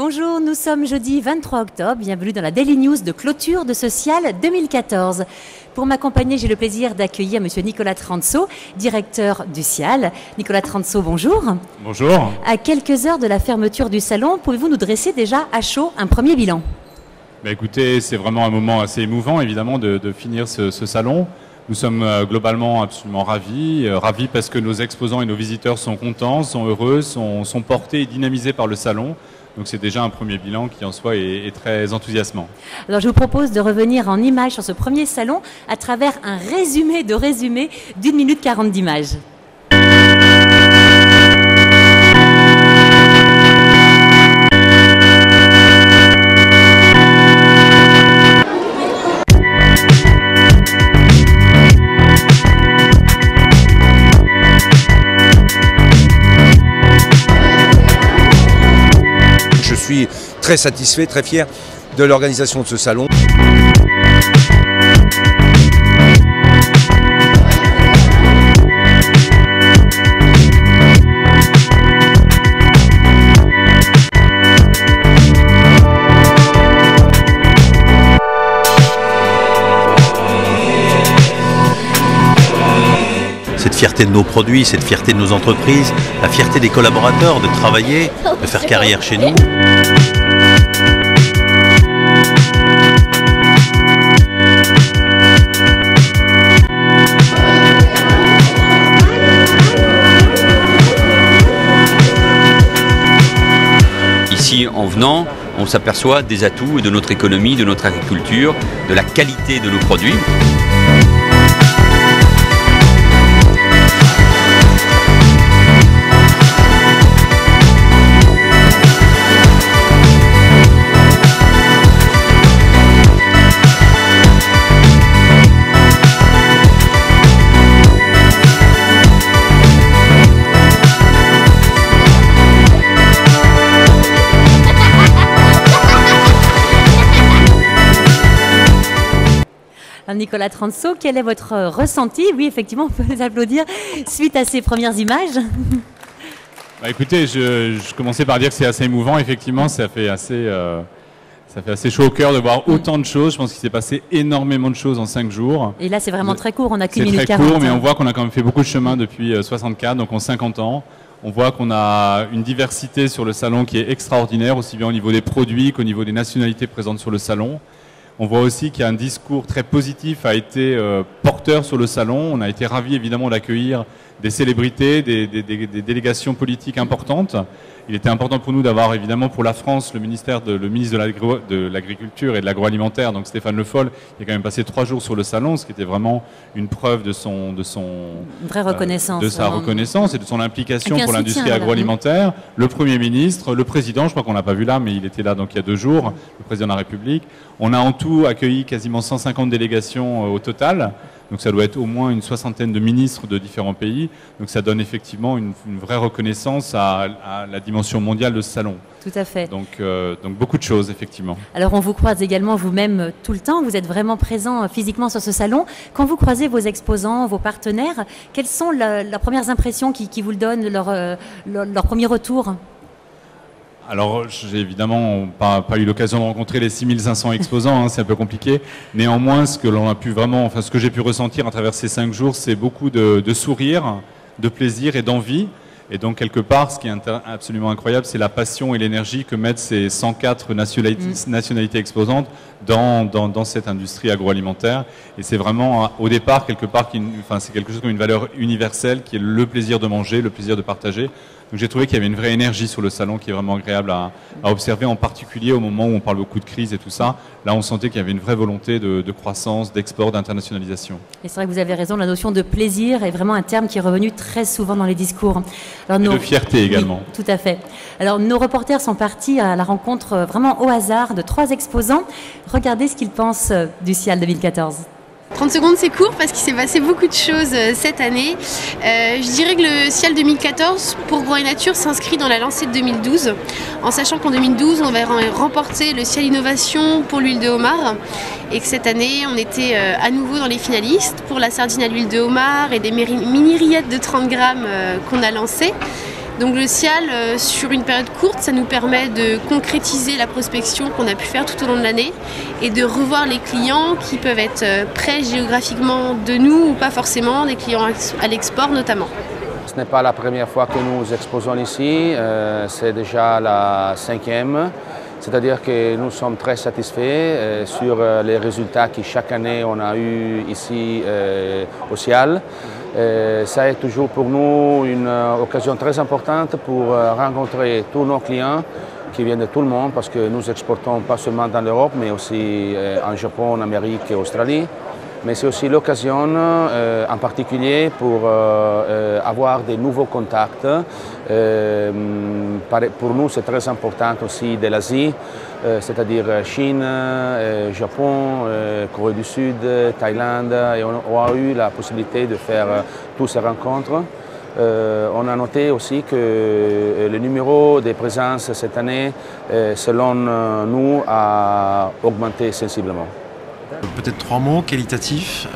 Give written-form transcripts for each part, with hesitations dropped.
Bonjour, nous sommes jeudi 23 octobre. Bienvenue dans la Daily News de clôture de ce Cial 2014. Pour m'accompagner, j'ai le plaisir d'accueillir Monsieur Nicolas Transo, directeur du Cial. Nicolas Transo, bonjour. Bonjour. À quelques heures de la fermeture du salon, pouvez-vous nous dresser déjà à chaud un premier bilan? Écoutez, c'est vraiment un moment assez émouvant, évidemment, de finir ce salon. Nous sommes globalement absolument ravis parce que nos exposants et nos visiteurs sont contents, sont heureux, sont portés et dynamisés par le salon. Donc c'est déjà un premier bilan qui en soi est très enthousiasmant. Alors je vous propose de revenir en images sur ce premier salon à travers un résumé d'1 minute 40 d'images. Je suis très satisfait, très fier de l'organisation de ce salon. Cette fierté de nos produits, cette fierté de nos entreprises, la fierté des collaborateurs de travailler, de faire carrière chez nous. Ici, en venant, on s'aperçoit des atouts de notre économie, de notre agriculture, de la qualité de nos produits. Nicolas Transo, quel est votre ressenti? Oui, effectivement, on peut les applaudir suite à ces premières images. Écoutez, je commençais par dire que c'est assez émouvant. Effectivement, ça fait assez chaud au cœur de voir autant de choses. Je pense qu'il s'est passé énormément de choses en 5 jours. Et là, c'est vraiment très court, on n'a qu'une minute 40. C'est très court, mais on voit qu'on a quand même fait beaucoup de chemin depuis 64, donc en 50 ans. On voit qu'on a une diversité sur le salon qui est extraordinaire, aussi bien au niveau des produits qu'au niveau des nationalités présentes sur le salon. On voit aussi qu'il y a un discours très positif a été porteur sur le salon. On a été ravis évidemment d'accueillir des célébrités, des délégations politiques importantes. Il était important pour nous d'avoir évidemment pour la France le ministre de l'Agriculture et de l'Agroalimentaire, donc Stéphane Le Foll, qui a quand même passé 3 jours sur le salon, ce qui était vraiment une preuve de vraie reconnaissance, de sa reconnaissance et de son implication pour l'industrie agroalimentaire. Le Premier ministre, le Président, je crois qu'on l'a pas vu là, mais il était là donc il y a 2 jours, le Président de la République. On a en tout accueilli quasiment 150 délégations au total. Donc ça doit être au moins une 60aine de ministres de différents pays. Donc ça donne effectivement une vraie reconnaissance à la dimension mondiale de ce salon. Tout à fait. Donc beaucoup de choses, effectivement. Alors on vous croise également vous-même tout le temps. Vous êtes vraiment présent physiquement sur ce salon. Quand vous croisez vos exposants, vos partenaires, quelles sont leurs premières impressions qui vous le donnent, leur premier retour? Alors, j'ai évidemment pas eu l'occasion de rencontrer les 6500 exposants, c'est un peu compliqué. Néanmoins, ce que j'ai pu ressentir à travers ces 5 jours, c'est beaucoup de sourire, de plaisir et d'envie. Et donc, quelque part, ce qui est absolument incroyable, c'est la passion et l'énergie que mettent ces 104 nationalités exposantes dans cette industrie agroalimentaire. Et c'est vraiment, au départ, quelque part, c'est quelque chose comme une valeur universelle qui est le plaisir de manger, le plaisir de partager. Donc j'ai trouvé qu'il y avait une vraie énergie sur le salon qui est vraiment agréable à observer, en particulier au moment où on parle beaucoup de crise et tout ça. Là, on sentait qu'il y avait une vraie volonté de croissance, d'export, d'internationalisation. Et c'est vrai que vous avez raison, la notion de plaisir est vraiment un terme qui est revenu très souvent dans les discours. Alors, de fierté également. Oui, tout à fait. Alors nos reporters sont partis à la rencontre vraiment au hasard de 3 exposants. Regardez ce qu'ils pensent du Cial 2014. 30 secondes c'est court parce qu'il s'est passé beaucoup de choses cette année. Je dirais que le Cial 2014 pour Groix et Nature s'inscrit dans la lancée de 2012, en sachant qu'en 2012 on va remporter le Cial Innovation pour l'huile de homard et que cette année on était à nouveau dans les finalistes pour la sardine à l'huile de homard et des mini rillettes de 30 grammes qu'on a lancées. Donc le Cial, sur une période courte, ça nous permet de concrétiser la prospection qu'on a pu faire tout au long de l'année et de revoir les clients qui peuvent être près géographiquement de nous ou pas forcément, des clients à l'export notamment. Ce n'est pas la première fois que nous exposons ici, c'est déjà la 5e. C'est-à-dire que nous sommes très satisfaits sur les résultats que chaque année on a eu ici au Cial. Ça est toujours pour nous une occasion très importante pour rencontrer tous nos clients qui viennent de tout le monde parce que nous exportons pas seulement dans l'Europe mais aussi en Japon, en Amérique et Australie. Mais c'est aussi l'occasion en particulier pour avoir des nouveaux contacts. Pour nous, c'est très important aussi de l'Asie, c'est-à-dire Chine, Japon, Corée du Sud, Thaïlande. Et on a eu la possibilité de faire toutes ces rencontres. On a noté aussi que le numéro de présence cette année, selon nous, a augmenté sensiblement. Peut-être 3 mots, qualitatif,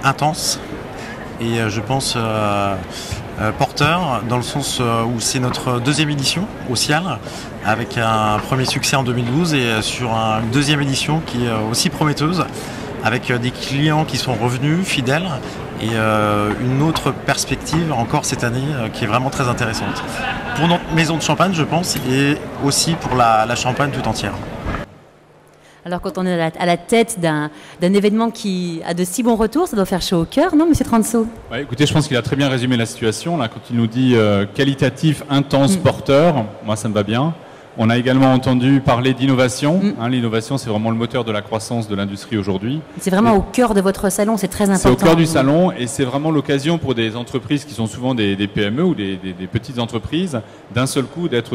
intense et je pense porteur dans le sens où c'est notre 2e édition au Cial avec un premier succès en 2012 et sur une 2e édition qui est aussi prometteuse avec des clients qui sont revenus fidèles et une autre perspective encore cette année qui est vraiment très intéressante pour notre maison de champagne je pense et aussi pour la Champagne tout entière. Alors quand on est à la tête d'un événement qui a de si bons retours, ça doit faire chaud au cœur, non, Monsieur Transo? Ouais, écoutez, je pense qu'il a très bien résumé la situation. Là, quand il nous dit qualitatif, intense, porteur, moi ça me va bien. On a également entendu parler d'innovation. L'innovation, c'est vraiment le moteur de la croissance de l'industrie aujourd'hui. C'est vraiment au cœur de votre salon, c'est très important. C'est au cœur du salon et c'est vraiment l'occasion pour des entreprises qui sont souvent des PME ou des petites entreprises, d'un seul coup d'être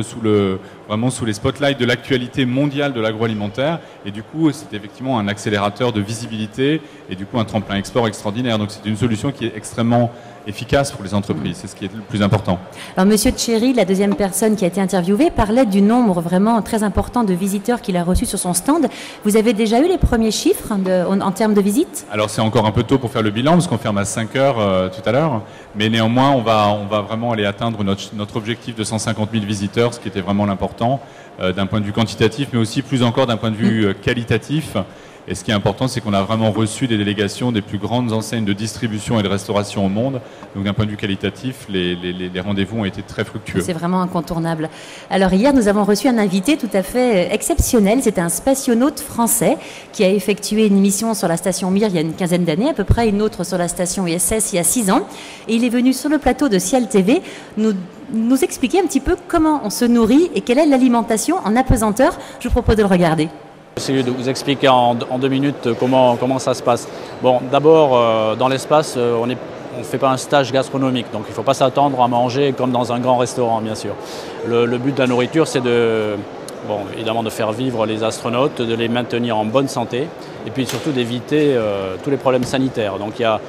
vraiment sous les spotlights de l'actualité mondiale de l'agroalimentaire. Et du coup, c'est effectivement un accélérateur de visibilité et du coup un tremplin export extraordinaire. Donc c'est une solution qui est extrêmement efficace pour les entreprises, c'est ce qui est le plus important. Alors Monsieur Tchéry, la 2e personne qui a été interviewée, parlait du nombre vraiment très important de visiteurs qu'il a reçus sur son stand. Vous avez déjà eu les premiers chiffres en termes de visites? Alors c'est encore un peu tôt pour faire le bilan parce qu'on ferme à 5 heures tout à l'heure, mais néanmoins on va vraiment aller atteindre notre objectif de 150 000 visiteurs, ce qui était vraiment l'important d'un point de vue quantitatif, mais aussi plus encore d'un point de vue qualitatif. Et ce qui est important, c'est qu'on a vraiment reçu des délégations des plus grandes enseignes de distribution et de restauration au monde. Donc d'un point de vue qualitatif, les rendez-vous ont été très fructueux. C'est vraiment incontournable. Alors hier, nous avons reçu un invité tout à fait exceptionnel. C'était un spationaute français qui a effectué une mission sur la station Mir il y a une quinzaine d'années, à peu près une autre sur la station ISS il y a 6 ans. Et il est venu sur le plateau de Cial TV nous expliquer un petit peu comment on se nourrit et quelle est l'alimentation en apesanteur. Je vous propose de le regarder. Essayer de vous expliquer en 2 minutes comment ça se passe. Bon, d'abord, dans l'espace, on ne fait pas un stage gastronomique, donc il ne faut pas s'attendre à manger comme dans un grand restaurant, bien sûr. Le but de la nourriture, c'est évidemment de faire vivre les astronautes, de les maintenir en bonne santé, et puis surtout d'éviter tous les problèmes sanitaires. Donc il y a,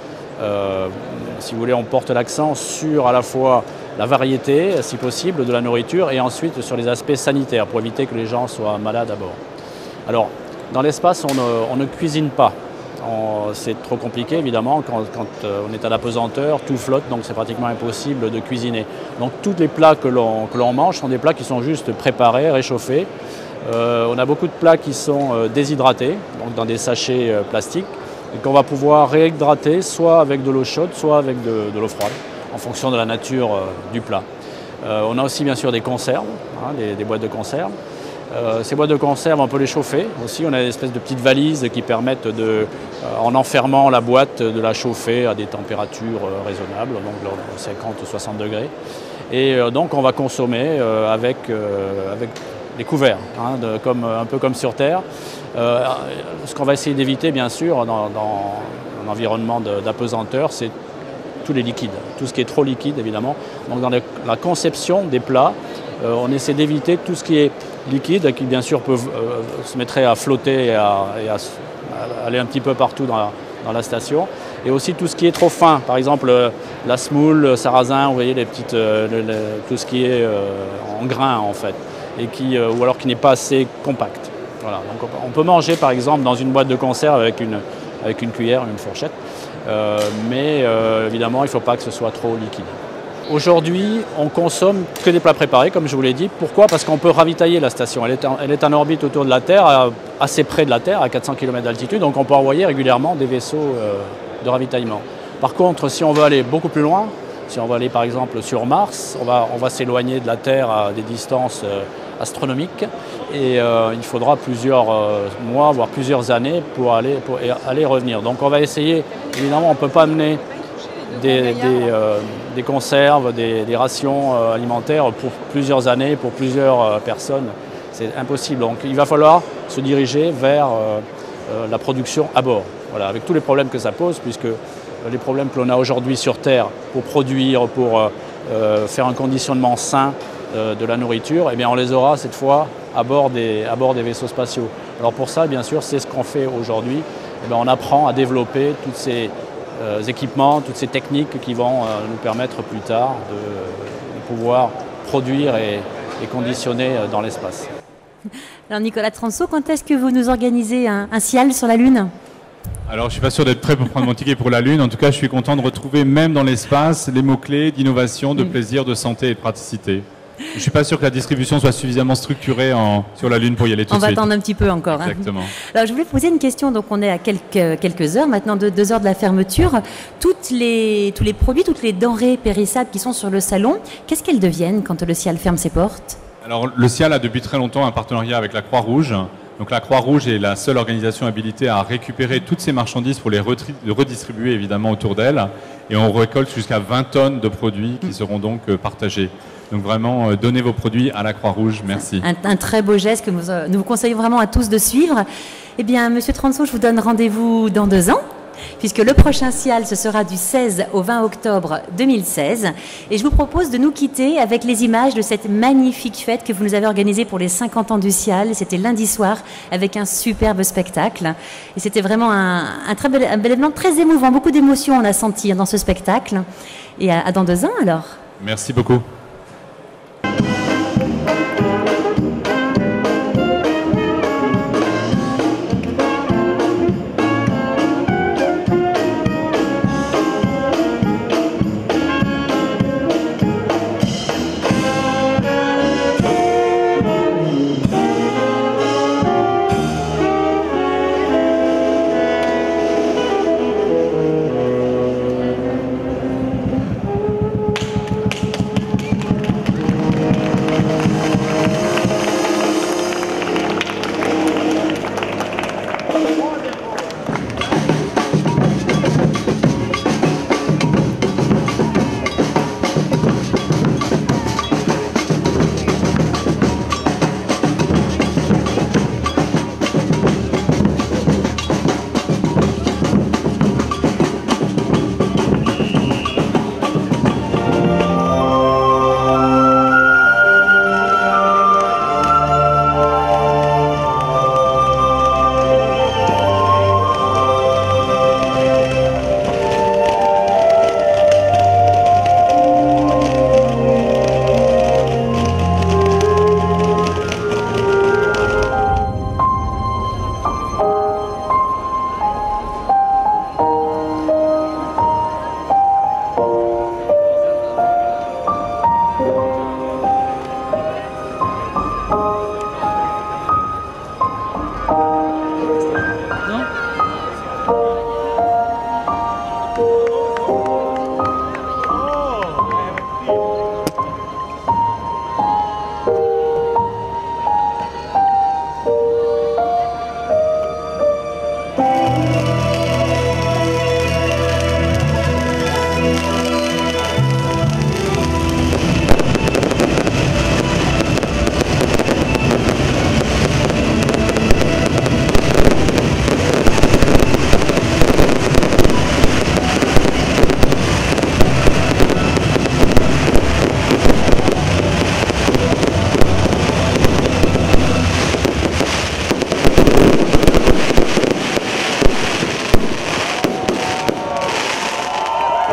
si vous voulez, on porte l'accent sur à la fois la variété, si possible, de la nourriture, et ensuite sur les aspects sanitaires, pour éviter que les gens soient malades à bord. Alors, dans l'espace, on ne cuisine pas. C'est trop compliqué, évidemment, quand on est à l'apesanteur, tout flotte, donc c'est pratiquement impossible de cuisiner. Donc tous les plats que l'on mange sont des plats qui sont juste préparés, réchauffés. On a beaucoup de plats qui sont déshydratés, donc dans des sachets plastiques, et qu'on va pouvoir réhydrater soit avec de l'eau chaude, soit avec de l'eau froide, en fonction de la nature du plat. On a aussi bien sûr des conserves, des boîtes de conserve. Ces boîtes de conserve, on peut les chauffer aussi. On a une espèce de petites valises qui permettent, en enfermant la boîte, de la chauffer à des températures raisonnables, donc 50 ou 60 degrés. Et donc on va consommer avec des couverts, un peu comme sur Terre. Ce qu'on va essayer d'éviter, bien sûr, dans un environnement d'apesanteur, c'est tous les liquides, tout ce qui est trop liquide, évidemment. Donc dans la conception des plats, on essaie d'éviter tout ce qui est liquide, qui bien sûr peut se mettrait à flotter et à aller un petit peu partout dans la station. Et aussi tout ce qui est trop fin, par exemple la semoule, le sarrasin, vous voyez, tout ce qui est en grains en fait, et ou alors qui n'est pas assez compact. Voilà. Donc on peut manger par exemple dans une boîte de conserve avec une cuillère, une fourchette, mais évidemment il ne faut pas que ce soit trop liquide. Aujourd'hui, on consomme que des plats préparés, comme je vous l'ai dit. Pourquoi? Parce qu'on peut ravitailler la station. Elle est en orbite autour de la Terre, assez près de la Terre, à 400 km d'altitude, donc on peut envoyer régulièrement des vaisseaux de ravitaillement. Par contre, si on veut aller beaucoup plus loin, si on veut aller par exemple sur Mars, on va s'éloigner de la Terre à des distances astronomiques et il faudra plusieurs mois, voire plusieurs années pour aller et revenir. Donc on va essayer, évidemment on ne peut pas amener des conserves, des rations alimentaires pour plusieurs années, pour plusieurs personnes. C'est impossible. Donc il va falloir se diriger vers la production à bord. Voilà, avec tous les problèmes que ça pose, puisque les problèmes que l'on a aujourd'hui sur Terre pour produire, pour faire un conditionnement sain de la nourriture, eh bien on les aura cette fois à bord des vaisseaux spatiaux. Alors pour ça, bien sûr, c'est ce qu'on fait aujourd'hui. Eh bien, on apprend à développer tous ces équipements, toutes ces techniques qui vont nous permettre plus tard de pouvoir produire et conditionner dans l'espace. Alors Nicolas Transo, quand est-ce que vous nous organisez un ciel sur la Lune ? Alors, je ne suis pas sûr d'être prêt pour prendre mon ticket pour la Lune. En tout cas, je suis content de retrouver, même dans l'espace, les mots-clés d'innovation, de plaisir, de santé et de praticité. Je ne suis pas sûr que la distribution soit suffisamment structurée sur la Lune pour y aller tout de suite. On va attendre un petit peu encore. Exactement. Alors, je voulais poser une question. Donc, on est à quelques heures maintenant, 2 heures de la fermeture. Tous les produits, toutes les denrées périssables qui sont sur le salon, qu'est-ce qu'elles deviennent quand le CIAL ferme ses portes ? Alors, le CIAL a depuis très longtemps un partenariat avec la Croix-Rouge. Donc la Croix-Rouge est la seule organisation habilitée à récupérer toutes ces marchandises pour les redistribuer évidemment autour d'elle. Et on récolte jusqu'à 20 tonnes de produits qui seront donc partagés. Donc vraiment, donnez vos produits à la Croix-Rouge. Merci. Un très beau geste que nous vous conseillons vraiment à tous de suivre. Eh bien, Monsieur Transo, je vous donne rendez-vous dans 2 ans, puisque le prochain CIAL, ce sera du 16 au 20 octobre 2016. Et je vous propose de nous quitter avec les images de cette magnifique fête que vous nous avez organisée pour les 50 ans du CIAL. C'était lundi soir avec un superbe spectacle. Et c'était vraiment un bel événement, très émouvant. Beaucoup d'émotions on a senti dans ce spectacle. Et à dans 2 ans alors. Merci beaucoup.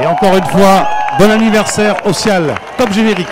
Et encore une fois, bon anniversaire au CIAL. Top générique.